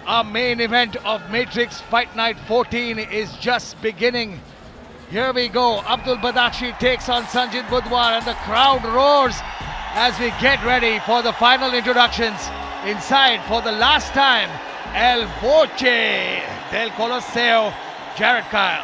Our main event of Matrix Fight Night 14 is just beginning. Here we go. Abdul Badakhshi takes on Sanjeet Budhwar and the crowd roars as we get ready for the final introductions. Inside for the last time, El Voce del Colosseo, Jared Kyle.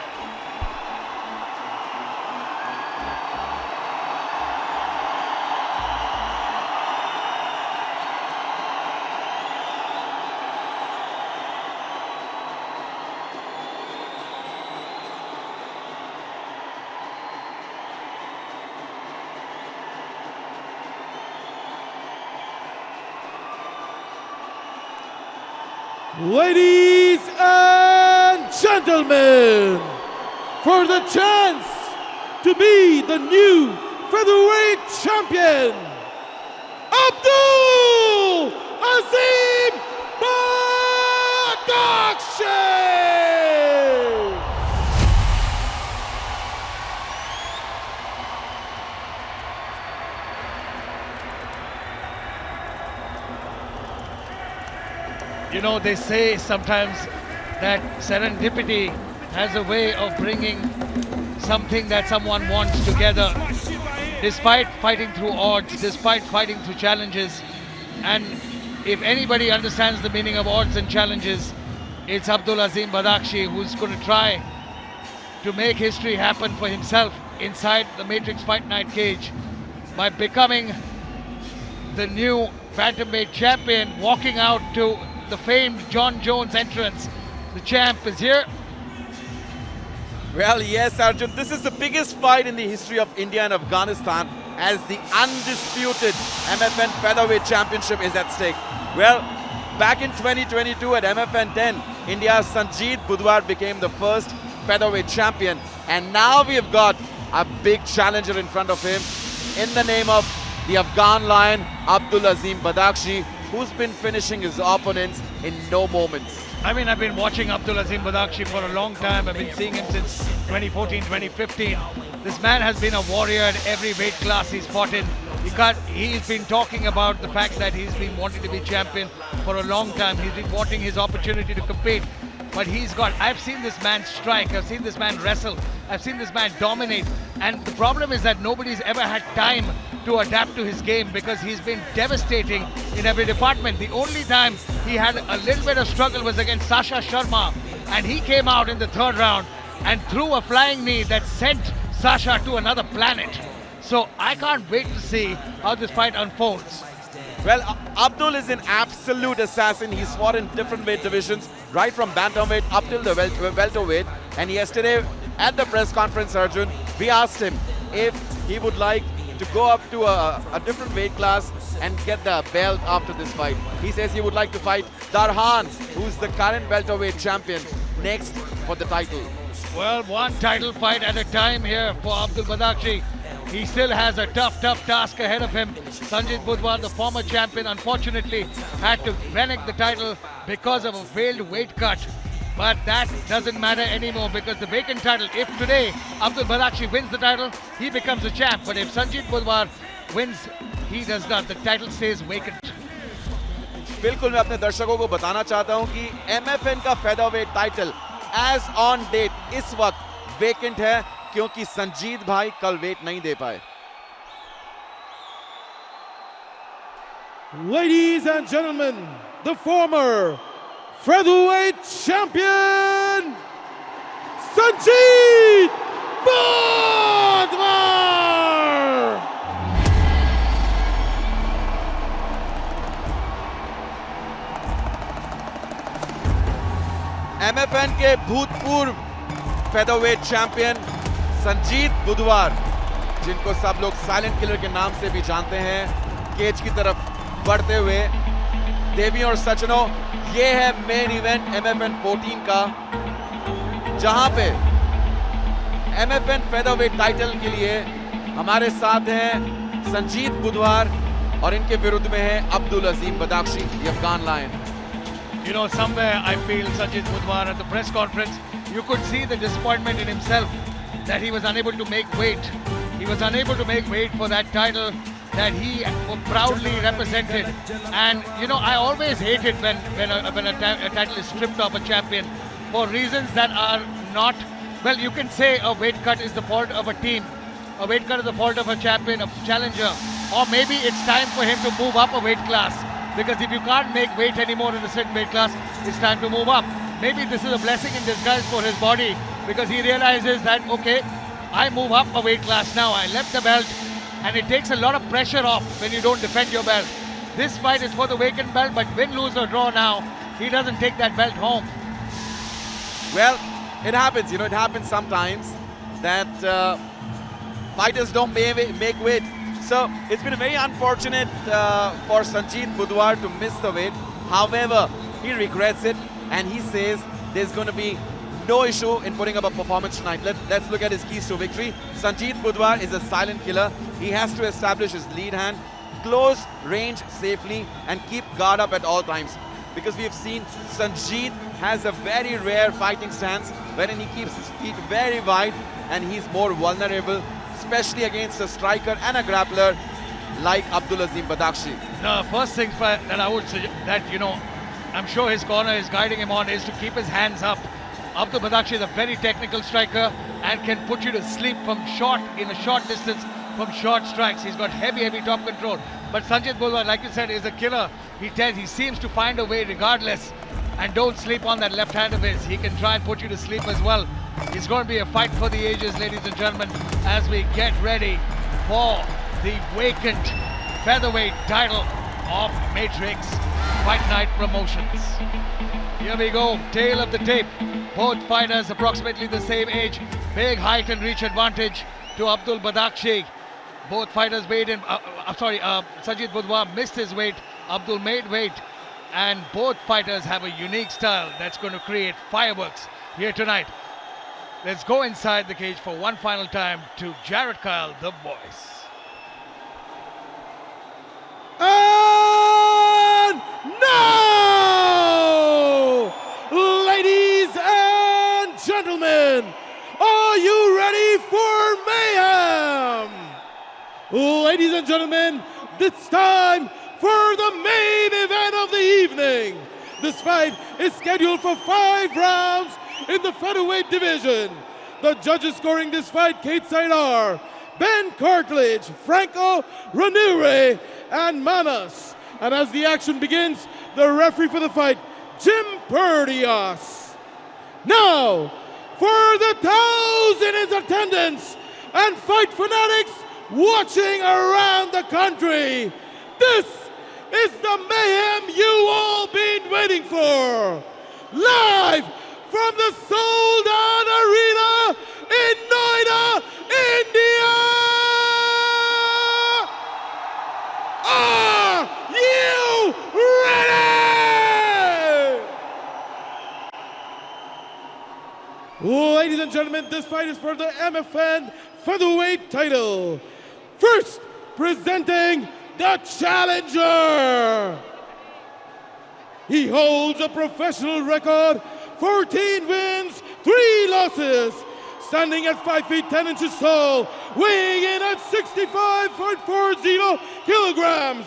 Ladies and gentlemen, for the chance to be the new featherweight champion, Abdul Azim Badakhshi! You know, they say sometimes that serendipity has a way of bringing something that someone wants together, despite fighting through odds, despite fighting through challenges. And if anybody understands the meaning of odds and challenges, it's Abdul Azim Badakhshi, who's going to try to make history happen for himself inside the Matrix Fight Night cage by becoming the new bantamweight champion, walking out to the famed John Jones entrance. The champ is here. Well, yes, Arjun, this is the biggest fight in the history of India and Afghanistan as the undisputed MFN Featherweight Championship is at stake. Well, back in 2022 at MFN 10, India's Sanjeet Budhwar became the first featherweight champion. And now we've got a big challenger in front of him in the name of the Afghan Lion, Abdul Azim Badakhshi, who's been finishing his opponents in no moments. I mean, I've been watching Abdul Azim Badakhshi for a long time. I've been seeing him since 2014, 2015. This man has been a warrior at every weight class he's fought in. He's been talking about the fact that he's been wanting to be champion for a long time. He's been wanting his opportunity to compete. But I've seen this man strike, I've seen this man wrestle, I've seen this man dominate. And the problem is that nobody's ever had time to adapt to his game because he's been devastating in every department. The only time he had a little bit of struggle was against Sasha Sharma, and he came out in the third round and threw a flying knee that sent Sasha to another planet. So I can't wait to see how this fight unfolds. Well, Abdul is an absolute assassin. He's fought in different weight divisions, right from bantamweight up till the welterweight. And yesterday at the press conference, Arjun, we asked him if he would like to go up to a different weight class and get the belt after this fight. He says he would like to fight Darhan, who's the current welterweight champion, next for the title. Well, one title fight at a time here for Abdul Badakhshi. He still has a tough task ahead of him. Sanjeet Budhwar, the former champion, unfortunately had to renege the title because of a failed weight cut. But that doesn't matter anymore because the vacant title, if today Abdul Badakhshi wins the title, he becomes a champ. But if Sanjeet Budhwar wins, he does not. The title stays vacant. बिल्कुल मैं अपने दर्शकों को बताना चाहता हूं कि MFN का featherweight title as on date इस वक्त vacant है क्योंकि संजीत भाई कल वेट नहीं दे पाए. Ladies and gentlemen, the former featherweight champion, Sanjeet Budhwar! MFN के भूतपूर्व featherweight champion संजीत बुधवार, जिनको सब लोग साइलेंट किलर के नाम से भी जानते हैं, केज की तरफ बढ़ते हुए. देवियों और सज्जनों, ये है मेन इवेंट MFN 14 का, जहां पे MFN फेदरवेट टाइटल के लिए हमारे साथ हैं संजीत बुधवार और इनके विरुद्ध में है अब्दुल अजीम बदाख्शी, the Afghan Lion. You know, somewhere I feel Sanjeet Budhwar at the press conference, you could see the disappointment in himself that he was unable to make weight. He was unable to make weight for that title. that he proudly represented. And you know, I always hate it when a title is stripped of a champion for reasons that are not, well, you can say a weight cut is the fault of a team, a weight cut is the fault of a champion, a challenger, or maybe it's time for him to move up a weight class, because if you can't make weight anymore in a certain weight class, it's time to move up. Maybe this is a blessing in disguise for his body, because he realizes that, okay, I move up a weight class now, I left the belt, and it takes a lot of pressure off when you don't defend your belt. This fight is for the vacant belt, but win, lose or draw now, he doesn't take that belt home. Well, it happens, you know, it happens sometimes that fighters don't make weight. So it's been very unfortunate for Sanjeet Budhwar to miss the weight. However, he regrets it and he says there's going to be no issue in putting up a performance tonight. Let's look at his keys to victory. Sanjeet Budhwar is a silent killer. He has to establish his lead hand, close range safely, and keep guard up at all times. Because we have seen Sanjeet has a very rare fighting stance wherein he keeps his feet very wide and he's more vulnerable, especially against a striker and a grappler like Abdul Azim Badakhshi. The first thing that I would suggest, that, you know, I'm sure his corner is guiding him on, is to keep his hands up. Abdul Badakhshi is a very technical striker and can put you to sleep from in a short distance, from short strikes. He's got heavy top control. But Sanjeet Budhwar, like you said, is a killer. He seems to find a way regardless. And don't sleep on that left hand of his. He can try and put you to sleep as well. It's going to be a fight for the ages, ladies and gentlemen, as we get ready for the vacant featherweight title of Matrix Fight Night Promotions. Here we go, tail of the tape. Both fighters approximately the same age. Big height and reach advantage to Abdul Badakhshi. Both fighters weighed in, Sanjeet Budhwar missed his weight, Abdul made weight. And both fighters have a unique style that's going to create fireworks here tonight. Let's go inside the cage for one final time to Jared Kyle, the voice. And now, ladies and gentlemen, are you ready for mayhem? Ladies and gentlemen, it's time for the main event of the evening. This fight is scheduled for 5 rounds in the featherweight division. The judges scoring this fight, Kate side are Ben Cartledge, Franco Ranure, and Manas. And as the action begins, the referee for the fight, Jim Perdios. Now, for the 1,000 in attendance and fight fanatics watching around the country, this is the mayhem you all been waiting for. Live from the sold-out arena in Noida, India. Are you ready? Ladies and gentlemen, this fight is for the MFN featherweight title. First, presenting the challenger. He holds a professional record, 14 wins, 3 losses, standing at 5 feet 10 inches tall, weighing in at 65.40 kilograms,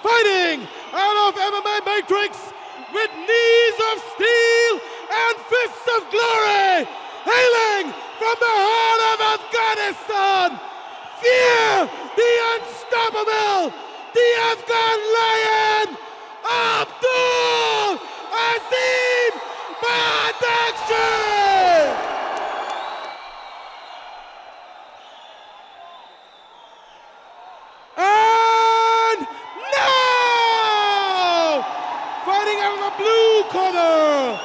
fighting out of MMA Matrix with knees of steel and fists of glory, hailing from the heart of Afghanistan. Fear the unstoppable, the Afghan lion, Abdul Azim Badakhshi! And now, fighting out of the blue corner,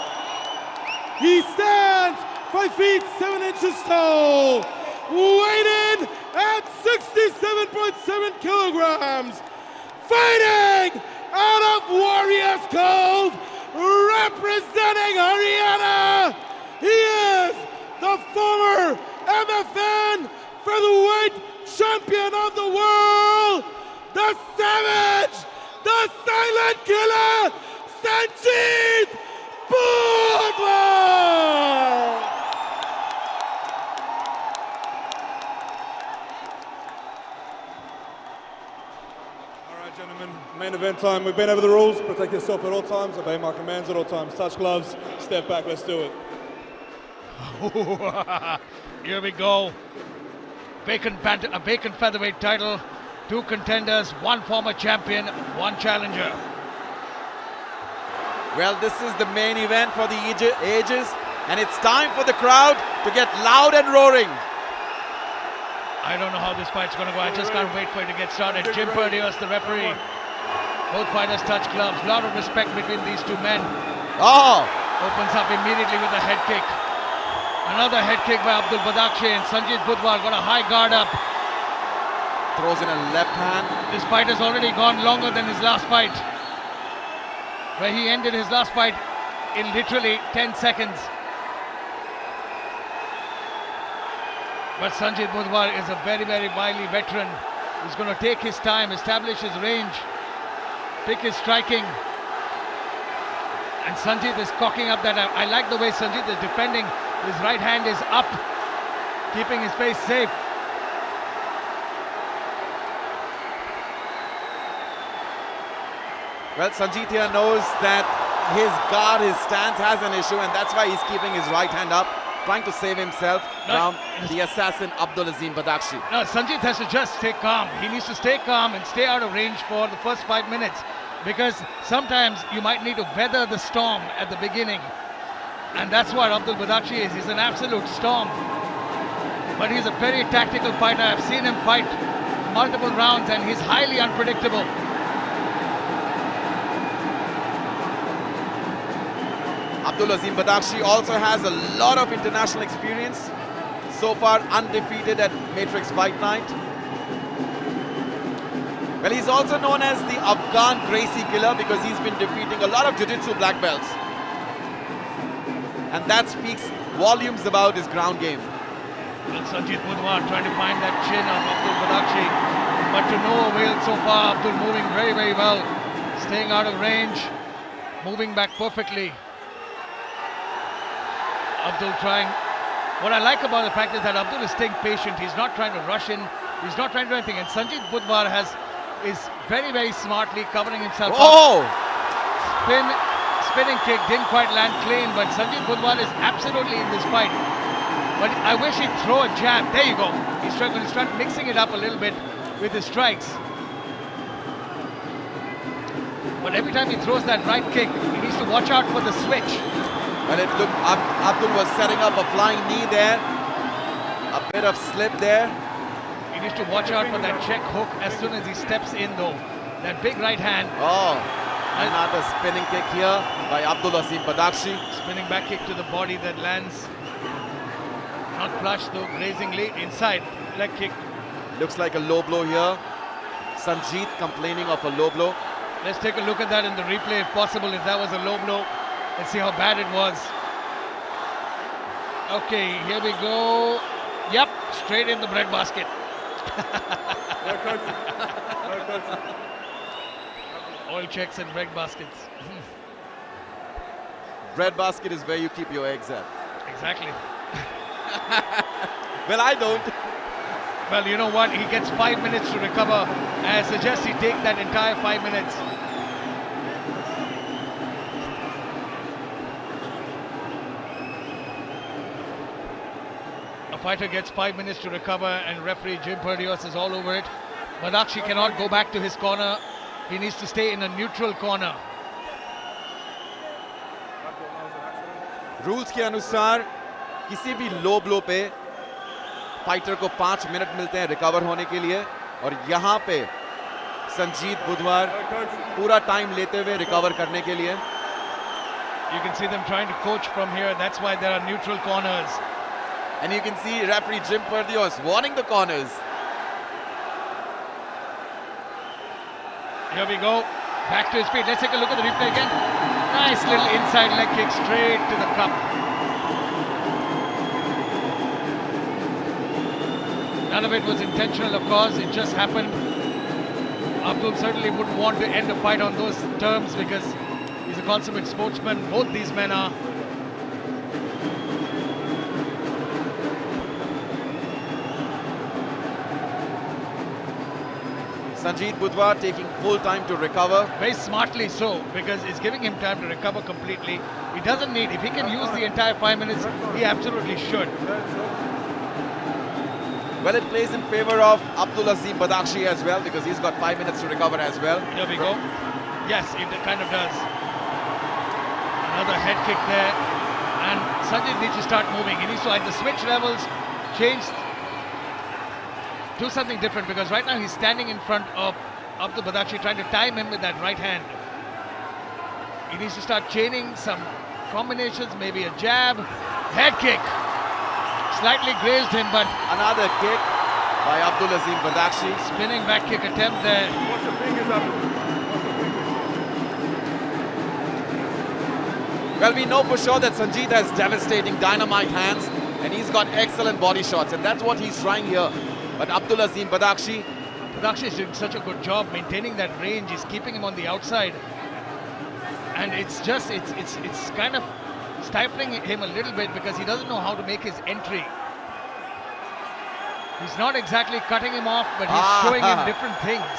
he stands 5 feet 7 inches tall, weighted at 67.7 kilograms, fighting out of Warriors Cove, representing Haryana. He is the former MFN featherweight champion of the world, the savage, the silent killer, Sanjeet Budhwar. event time. We've been over the rules. Protect yourself at all times. Obey my commands at all times. Touch gloves. Step back. Let's do it. Here we go. A vacant featherweight title. 2 contenders, 1 former champion, 1 challenger. Well, this is the main event for the ages, and it's time for the crowd to get loud and roaring. I don't know how this fight's going to go. I just can't wait for it to get started. Jim Perdios, the referee. Both fighters touch gloves. A lot of respect between these 2 men. Oh! Opens up immediately with a head kick. Another head kick by Abdul Badakhshi, and Sanjeet Budhwar got a high guard up. Throws in a left hand. This fight has already gone longer than his last fight, where he ended his last fight in literally 10 seconds. But Sanjeet Budhwar is a very, very wily veteran. He's going to take his time, establish his range, pick his striking. And Sanjeet is cocking up that. I like the way Sanjeet is defending. His right hand is up, keeping his face safe. Well, Sanjeet here knows that his guard, his stance has an issue, and that's why he's keeping his right hand up, trying to save himself from the assassin Abdul Azim Badakhshi. No, Sanjeet has to just stay calm. He needs to stay calm and stay out of range for the first 5 minutes, because sometimes you might need to weather the storm at the beginning. And that's what Abdul Badakhshi is. He's an absolute storm. But he's a very tactical fighter. I've seen him fight multiple rounds, and he's highly unpredictable. Abdul Azim Badakhshi also has a lot of international experience. So far undefeated at Matrix Fight Night. Well, he's also known as the Afghan Gracie Killer because he's been defeating a lot of jiu-jitsu black belts. And that speaks volumes about his ground game. Well, Sanjeet Budhwar trying to find that chin of Abdul Badakhshi, but to no avail so far. Abdul moving very, very well, staying out of range, moving back perfectly. Abdul trying. What I like about the fact is that Abdul is staying patient. He's not trying to rush in. He's not trying to do anything. And Sanjeet Budhwar is very, very smartly covering himself Oh! up. Spinning kick didn't quite land clean, but Sanjeet Budhwar is absolutely in this fight. But I wish he'd throw a jab. There you go. He's trying to start mixing it up a little bit with his strikes. But every time he throws that right kick, he needs to watch out for the switch. Well, it looked Abdul was setting up a flying knee there. A bit of slip there. He needs to watch out for that check hook as soon as he steps in, though. That big right hand. Oh, another spinning kick here by Abdul Azim Badakhshi. Spinning back kick to the body that lands. Not flush, though, grazingly. Inside, leg kick. Looks like a low blow here. Sanjeet complaining of a low blow. Let's take a look at that in the replay, if possible, if that was a low blow. Let's see how bad it was. Okay, here we go. Yep, straight in the breadbasket. Oil checks and breadbaskets. Breadbasket is where you keep your eggs at. Exactly. Well, I don't. Well, you know what? He gets 5 minutes to recover. And I suggest he take that entire 5 minutes. A fighter gets 5 minutes to recover, and referee Jim Perdios is all over it. Badakhshi cannot go back to his corner. He needs to stay in a neutral corner. Rules के अनुसार किसी भी लो blow पे fighter को 5 minute मिलते हैं recover होने के लिए, और यहाँ पे संजीत बुधवार पूरा टाइम लेते हुए रिकवर करने के लिए. You can see them trying to coach from here. That's why there are neutral corners. And you can see referee Jim Perdios warning the corners. Here we go. Back to his feet. Let's take a look at the replay again. Nice little inside leg kick straight to the cup. None of it was intentional, of course. It just happened. Abdul certainly wouldn't want to end a fight on those terms because he's a consummate sportsman. Both these men are. Sanjeet Budhwar taking full time to recover. Very smartly so, because it's giving him time to recover completely. He doesn't need, if he can use the entire 5 minutes, he absolutely should. Well, it plays in favor of Abdul Azim Badakhshi as well, because he's got 5 minutes to recover as well. Here we go. Yes, it kind of does. Another head kick there. And Sanjeet needs to start moving. He needs to either switch levels, change, do something different, because right now he's standing in front of Abdul Badakhshi, trying to time him with that right hand. He needs to start chaining some combinations, maybe a jab, head kick. Slightly grazed him, but Another kick by Abdul Azim Badakhshi. spinning back kick attempt there. Watch the fingers up. Well, we know for sure that Sanjeet has devastating dynamite hands, and he's got excellent body shots, and that's what he's trying here. But Abdul Azim Badakhshi, Badakhshi is doing such a good job maintaining that range. He's keeping him on the outside, and it's just it's kind of stifling him a little bit, because he doesn't know how to make his entry. He's not exactly cutting him off, but he's showing him different things.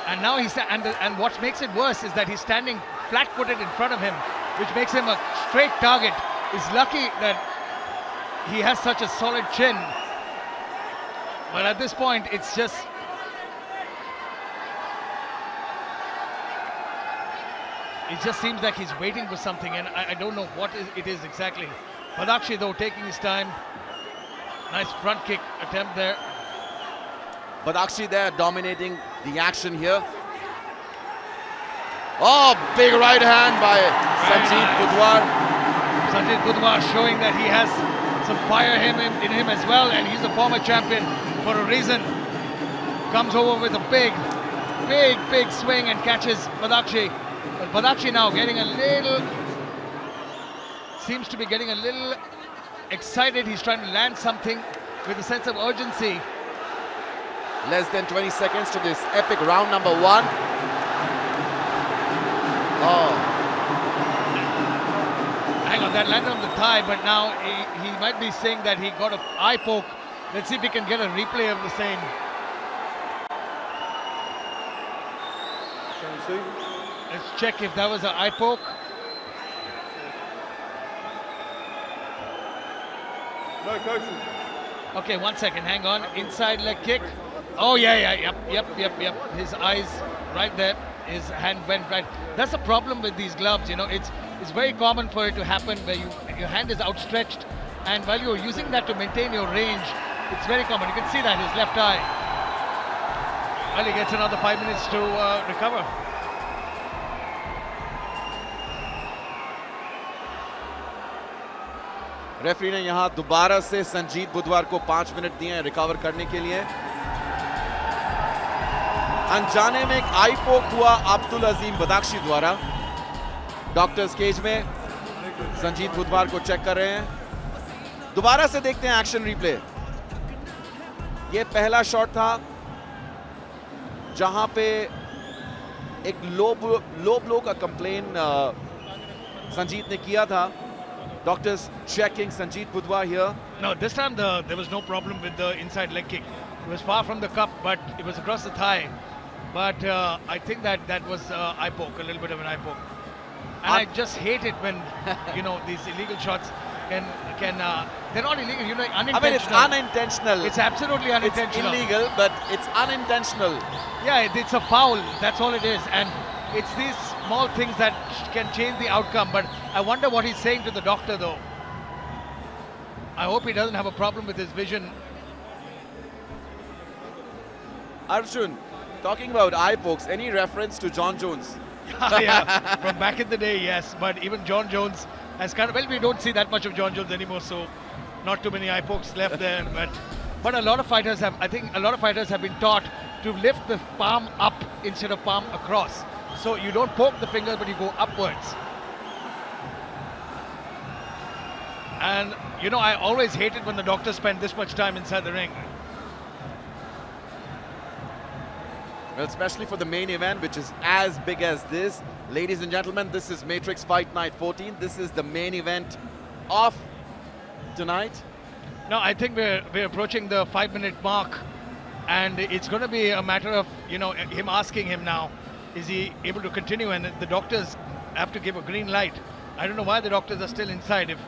And now and what makes it worse is that he's standing flat-footed in front of him, which makes him a straight target. He's lucky that he has such a solid chin. But at this point, it's just... It just seems like he's waiting for something, and I don't know what it is exactly. Badakhshi, though, taking his time. Nice front kick attempt there. Badakhshi there dominating the action here. Oh, big right hand by Sanjeet Budhwar. Sanjeet Budhwar showing that he has some fire in him as well, and he's a former champion for a reason. Comes over with a big swing and catches Badakhshi. But Badakhshi now getting a little, seems to be getting a little excited. He's trying to land something with a sense of urgency. Less than 20 seconds to this epic round number 1. Oh. Hang on, that landed on the thigh, but now he might be saying that he got an eye poke. Let's see if we can get a replay of the same. Can you see? Let's check if that was an eye poke. No coaching. Okay, 1 second, hang on. Inside leg kick. Oh yeah, yep. His eyes right there. His hand went right. That's the problem with these gloves, you know. It's very common for it to happen where your hand is outstretched, and while you're using that to maintain your range, it's very common. You can see that his left eye. Well, he gets another 5 minutes to recover. Referee ने यहां दोबारा से संजीत बुधवार को 5 minute दिए हैं recover करने के लिए। अनजाने में एक आई पोक हुआ अब्दुल अजीम बदाख्शी द्वारा। डॉक्टर्स केज में संजीत बुधवार को चेक कर रहे हैं। दोबारा से देखते हैं एक्शन रिप्ले। ये पहला शॉट था जहां पे एक लो ब्लो का कंप्लेन संजीत ने किया था। Doctors checking Sanjeet Budhwar here. No, this time there was no problem with the inside leg kick. It was far from the cup, but it was across the thigh. But I think that was eye poke, a little bit of an eye poke. And I just hate it when, you know, these illegal shots can they're not illegal, you know, unintentional. I mean, it's unintentional. It's absolutely unintentional. It's illegal, but it's unintentional. Yeah, it's a foul. That's all it is. And it's these small things that can change the outcome. But I wonder what he's saying to the doctor, though. I hope he doesn't have a problem with his vision. Arjun, talking about eye pokes, any reference to John Jones? Yeah, from back in the day, yes. But even John Jones has kind of, well, we don't see that much of John Jones anymore, so not too many eye pokes left there. But a lot of fighters have, I think a lot of fighters have been taught to lift the palm up instead of palm across. So you don't poke the finger, but you go upwards. And, you know, I always hated when the doctors spend this much time inside the ring. Well, especially for the main event, which is as big as this. Ladies and gentlemen, this is Matrix Fight Night 14. This is the main event of tonight. No, I think we're approaching the 5 minute mark. And it's going to be a matter of, you know, him asking him now, is he able to continue? And the doctors have to give a green light. I don't know why the doctors are still inside. If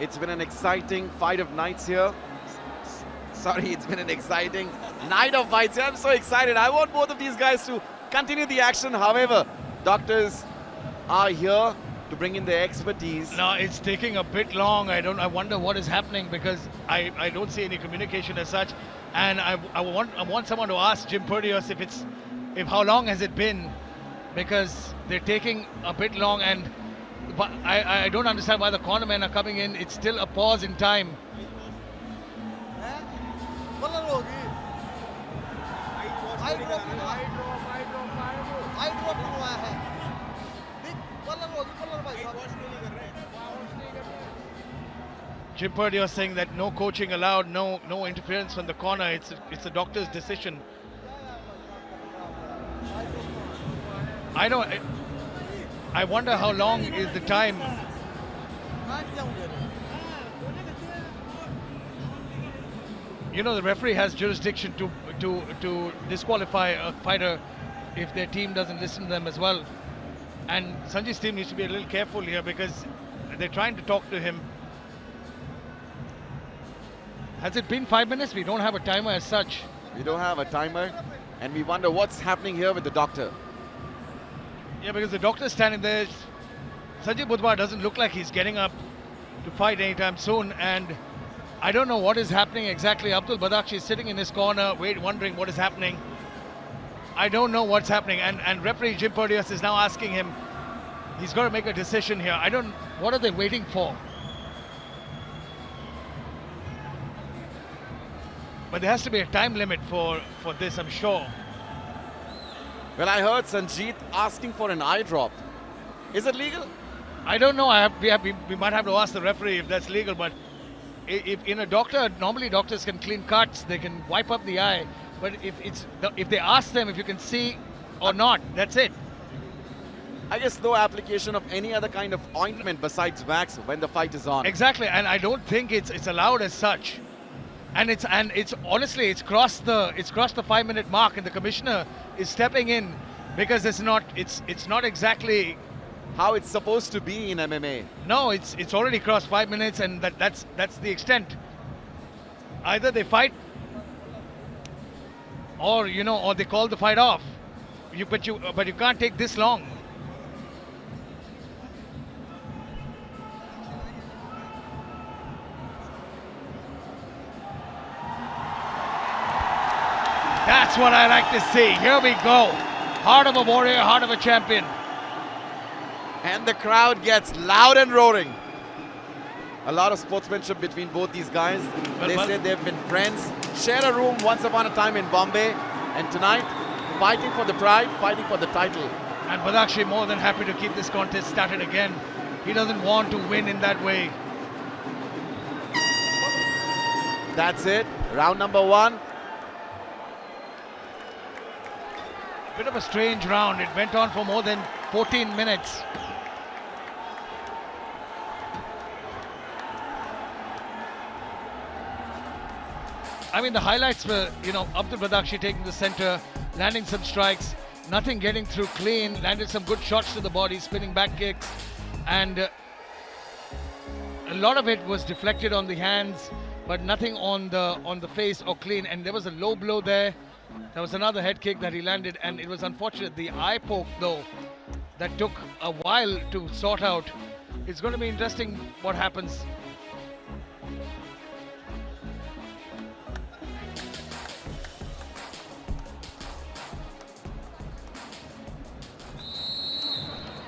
It's been an exciting fight of nights here. Sorry, it's been an exciting night of fights here. I'm so excited. I want both of these guys to continue the action. However, doctors are here to bring in their expertise. no, it's taking a bit long. I wonder what is happening, because I don't see any communication as such. And I want someone to ask Jim Purdios if how long has it been, because they're taking a bit long. And but I don't understand why the cornermen are coming in. It's still a pause in time. Jim Purdios saying that no coaching allowed, no interference from the corner. It's a doctor's decision. I wonder how long is the time. You know, the referee has jurisdiction to disqualify a fighter if their team doesn't listen to them as well. And Sanjeet's team needs to be a little careful here, because they're trying to talk to him. Has it been 5 minutes? We don't have a timer as such. We don't have a timer, and we wonder what's happening here with the doctor. Yeah, because the doctor's standing there. Sanjeet Budhwar doesn't look like he's getting up to fight anytime soon, and I don't know what is happening exactly. Abdul Badakhshi is sitting in his corner, wondering what is happening. I don't know what's happening, and referee Jim Purdios is now asking him. He's got to make a decision here. What are they waiting for? But there has to be a time limit for this, I'm sure. Well, I heard Sanjeet asking for an eye drop. Is it legal? I don't know. We might have to ask the referee if that's legal. But if in a doctor, normally doctors can clean cuts. They can wipe up the eye. But if they ask them if you can see or not, that's it. I guess no application of any other kind of ointment besides wax when the fight is on. Exactly, and I don't think it's allowed as such. And it's honestly crossed the 5 minute mark, and the commissioner is stepping in, because it's not exactly how it's supposed to be in MMA. No, it's already crossed 5 minutes, and that's the extent. Either they fight, or they call the fight off. But you can't take this long. That's what I like to see. Here we go. Heart of a warrior, heart of a champion. And the crowd gets loud and roaring. A lot of sportsmanship between both these guys. They said they've been friends, shared a room once upon a time in Bombay, and tonight, fighting for the pride, fighting for the title. And Badakhshi more than happy to keep this contest started again. He doesn't want to win in that way. That's it. Round number 1. Bit of a strange round. It went on for more than 14 minutes. I mean, the highlights were, Abdul Badakhshi taking the center, landing some strikes, nothing getting through clean, landed some good shots to the body, spinning back kicks, and a lot of it was deflected on the hands, but nothing on the face or clean. And there was a low blow there. There was another head kick that he landed, and it was unfortunate. The eye poke, though, that took a while to sort out. It's going to be interesting what happens.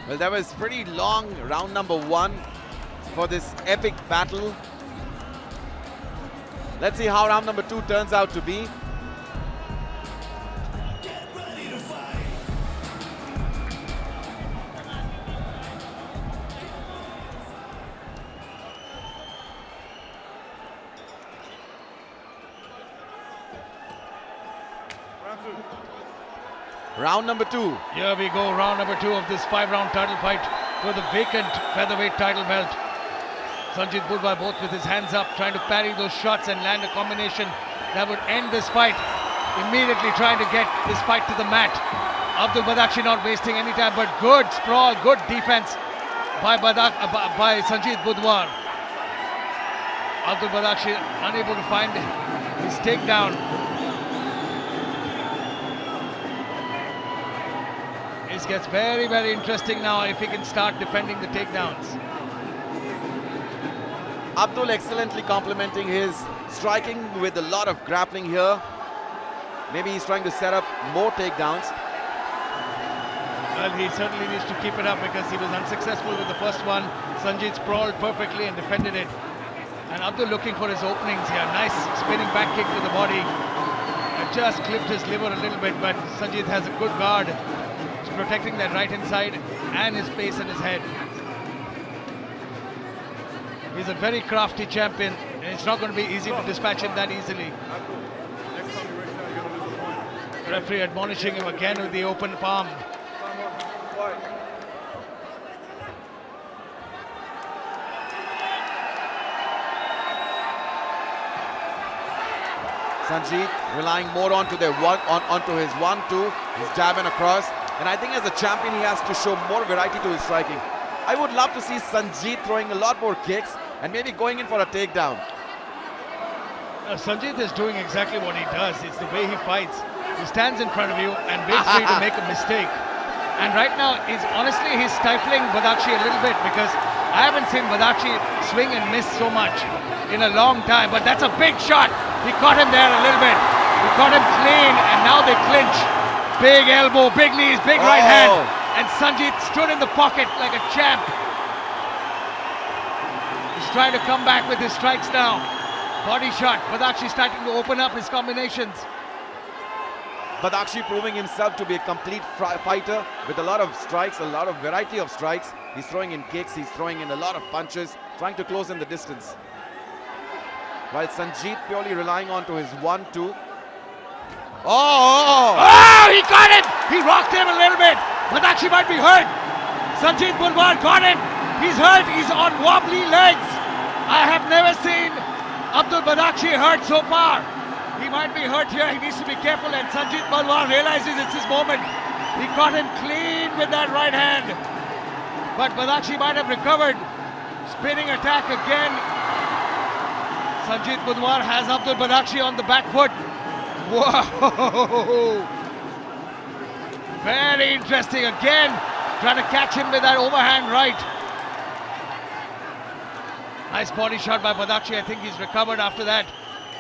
Well, that was pretty long round number 1 for this epic battle. Let's see how round number 2 turns out to be. Round number 2. Here we go, round number 2 of this 5-round title fight for the vacant featherweight title belt. Sanjeet Budhwar both with his hands up, trying to parry those shots and land a combination that would end this fight. Immediately trying to get this fight to the mat. Abdul Badakhshi not wasting any time, but good sprawl, good defense by Sanjeet Budhwar. Abdul Badakhshi unable to find his takedown. This gets very, very interesting now if he can start defending the takedowns. Abdul excellently complementing his striking with a lot of grappling here. Maybe he's trying to set up more takedowns. Well, he certainly needs to keep it up because he was unsuccessful with the first one. Sanjeet sprawled perfectly and defended it. And Abdul looking for his openings here. Nice spinning back kick to the body. It just clipped his liver a little bit, but Sanjeet has a good guard. He's protecting that right hand side and his face and his head. He's a very crafty champion, and it's not going to be easy to dispatch him that easily. Referee admonishing him again with the open palm. Sanjeet relying more onto his 1-2, he's jabbing across, and I think as a champion he has to show more variety to his striking. I would love to see Sanjeet throwing a lot more kicks and maybe going in for a takedown. Sanjeet is doing exactly what he does. It's the way he fights. He stands in front of you and waits for you to make a mistake. And right now, he's stifling Badakhshi a little bit because I haven't seen Badakhshi swing and miss so much in a long time. But that's a big shot. He caught him there a little bit. He caught him clean, and now they clinch. Big elbow, big knees, big right hand. And Sanjeet stood in the pocket like a champ. He's trying to come back with his strikes now. Body shot. Badakhshi starting to open up his combinations. Badakhshi proving himself to be a complete fighter with a lot of strikes, a lot of variety of strikes. He's throwing in kicks, he's throwing in a lot of punches, trying to close in the distance. While Sanjeet purely relying on to his 1-2. Oh, he got him! He rocked him a little bit. Badakhshi might be hurt. Sanjeet Budhwar got him. He's hurt. He's on wobbly legs. I have never seen Abdul Badakhshi hurt so far. He might be hurt here. He needs to be careful. And Sanjeet Budhwar realizes it's his moment. He caught him clean with that right hand. But Badakhshi might have recovered. Spinning attack again. Sanjeet Budhwar has Abdul Badakhshi on the back foot. Whoa! Very interesting. Again, trying to catch him with that overhand right. Nice body shot by Badakhshi. I think he's recovered after that.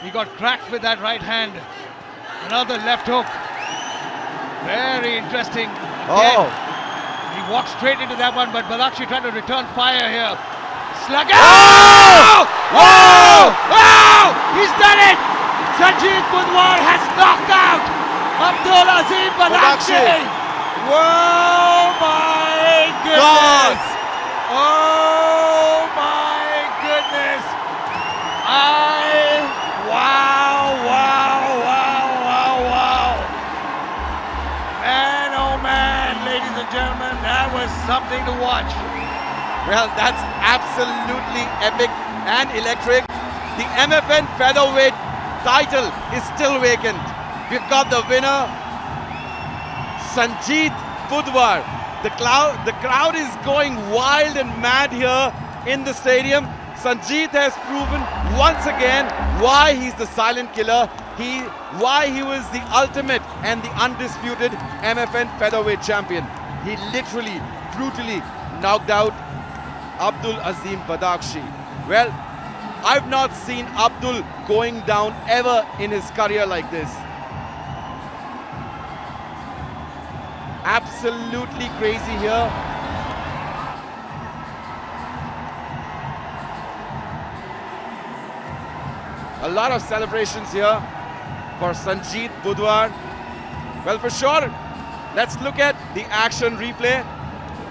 He got cracked with that right hand. Another left hook. Very interesting. Again, he walked straight into that one, but Badakhshi trying to return fire here. Slug. Oh! Whoa! Oh! He's done it! Sanjeet Budhwar has knocked out Abdul Azim Badakhshi. Whoa, my goodness! Oh my goodness! Wow! Man, oh man, ladies and gentlemen, that was something to watch. well, that's absolutely epic and electric. The MFN featherweight title is still vacant. We've got the winner, Sanjeet Budhwar. The crowd is going wild and mad here in the stadium. Sanjeet has proven once again why he's the silent killer, why he was the ultimate and the undisputed MFN featherweight champion. He literally, brutally knocked out Abdul Azim Badakhshi. Well, I've not seen Abdul going down ever in his career like this. Absolutely crazy here. A lot of celebrations here for Sanjeet Budhwar. Well, for sure, let's look at the action replay.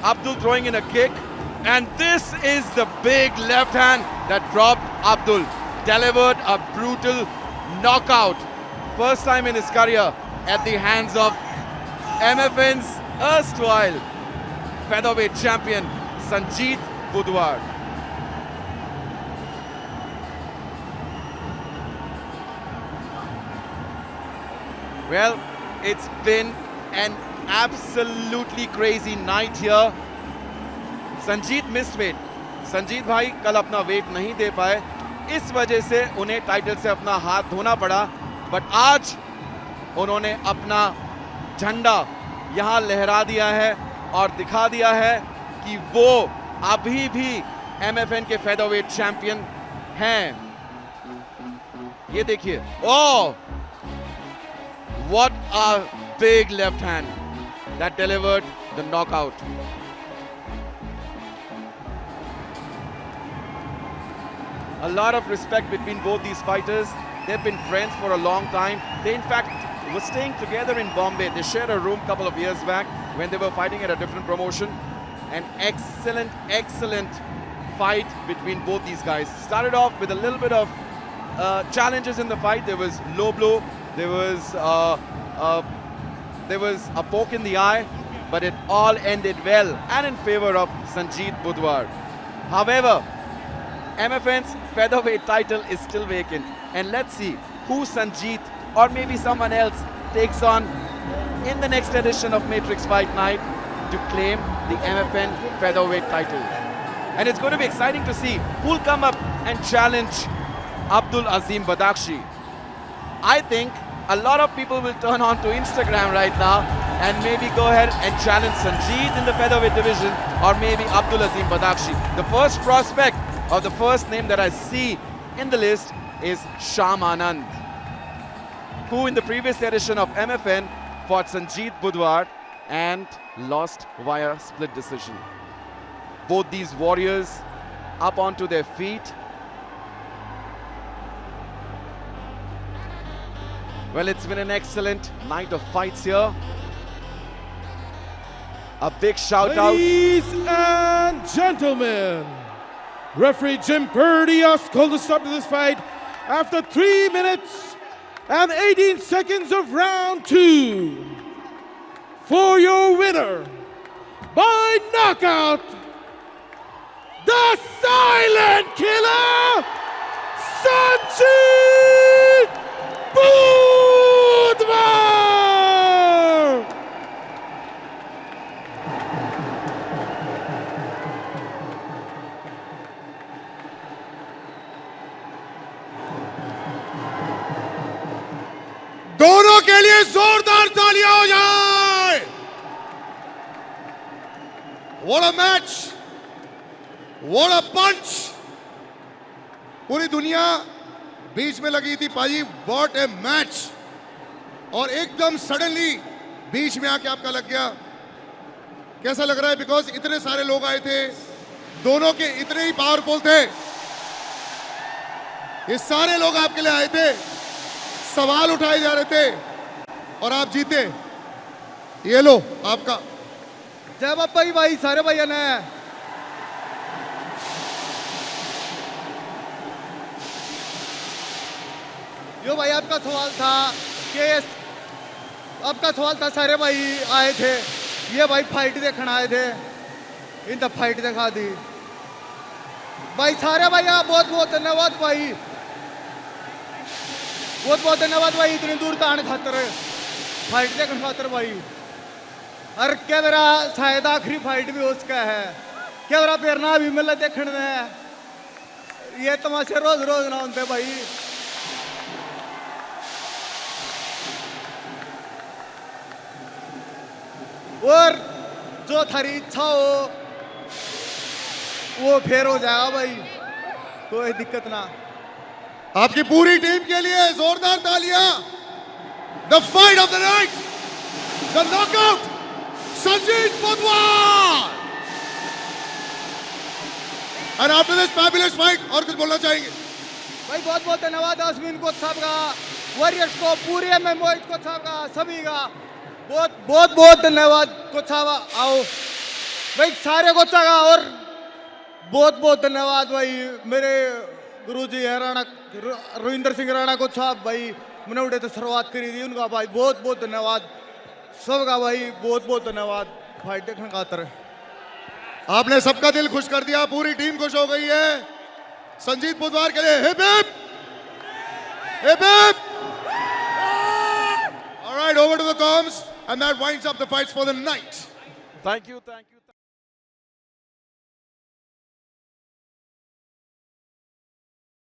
Abdul throwing in a kick, and this is the big left hand that dropped Abdul. Delivered a brutal knockout. First time in his career at the hands of MFN's erstwhile featherweight champion Sanjeet Budhwar. Well, it's been an absolutely crazy night here. Sanjeet missed weight. Sanjeet भाई कल अपना wait नहीं दे पाए, इस वजह से उन्हें title से अपना हाथ धोना पड़ा. बट आज उन्होंने अपना झंडा यहां लहरा दिया है और दिखा दिया है कि वो अभी भी MFN के फेदरवेट चैंपियन हैं. ये देखिए, ओह, what a big left hand that delivered the knockout. A lot of respect between both these fighters. They've been friends for a long time. They in fact were staying together in Bombay. They shared a room a couple of years back when they were fighting at a different promotion. An excellent fight between both these guys. Started off with a little bit of challenges in the fight. There was low blow. There was a poke in the eye, but it all ended well and in favor of Sanjeet Budhwar. However, MFN's featherweight title is still vacant, and let's see who Sanjeet or maybe someone else takes on in the next edition of Matrix Fight Night to claim the MFN featherweight title. And it's going to be exciting to see who'll come up and challenge Abdul Azim Badakhshi. I think a lot of people will turn on to Instagram right now and maybe go ahead and challenge Sanjeet in the featherweight division, or maybe Abdul Azim Badakhshi. The first prospect, or the first name that I see in the list, is Sham Anand, who in the previous edition of MFN fought Sanjeet Budhwar and lost via split decision. Both these warriors up onto their feet. Well, it's been an excellent night of fights here. A big shout out. Ladies and gentlemen, referee Jim Purdy has called a stop to this fight after 3 minutes and 18 seconds of round 2. For your winner, by knockout, the silent killer, Sanjeet Budhwar! दोनों के लिए जोरदार तालियां हो जाए. What a match! What a punch! पूरी दुनिया बीच में लगी थी पाजी. What a match! और एकदम सडनली बीच में आके आपका लग गया. कैसा लग रहा है? बिकॉज इतने सारे लोग आए थे, दोनों के इतने ही पावरफुल थे. ये सारे लोग आपके लिए आए थे, सवाल उठाए जा रहे थे और आप जीते. ये लो आपका. जय बाबा की भाई, सारे भैया ने. यो भाई आपका सवाल था कि आपका सवाल था, सारे भाई आए थे, ये भाई फाइट देखने आए थे, इन तब फाइट दिखा दी भाई. सारे भैया बहुत बहुत धन्यवाद भाई, बहुत बहुत धन्यवाद भाई. इतनी दूर तान खातर, फाइट देखने खातर भाई. और क्या मेरा शायद आखिरी फाइट भी उसका है. क्या मेरा प्रेरणा भी मिला देखने में. ये तमाशे रोज रोज ना होते भाई. और जो थारी इच्छा हो वो फेर हो जाएगा भाई, कोई दिक्कत ना. आपकी पूरी टीम के लिए जोरदार तालियां. The fight of the night, the knockout, Sanjeet Budhwar. And after this fabulous fight, और कुछ बोलना चाहेंगे? भाई बहुत बहुत धन्यवाद अश्विन कोच साहब का, वॉरियर्स को, पूरे MMO कोच साहब का, सभी का बहुत बहुत बहुत धन्यवाद. कोच साहब आओ भाई, सारे कोच का. और बहुत बहुत धन्यवाद भाई मेरे गुरुजी है राणा रविंद्र सिंह राणा कोच साहब भाई, मैंने उड़े तो शुरुआत करी थी उनका भाई. बहुत बहुत धन्यवाद. सबका भाई बहुत बहुत धन्यवाद फाइट देखने खातर। आपने सबका दिल खुश कर दिया, पूरी टीम खुश हो गई है संजीत बुधवार के लिए। Hip hip hip hip. All right, over to the comms, and that winds up the fights for the night. Thank you.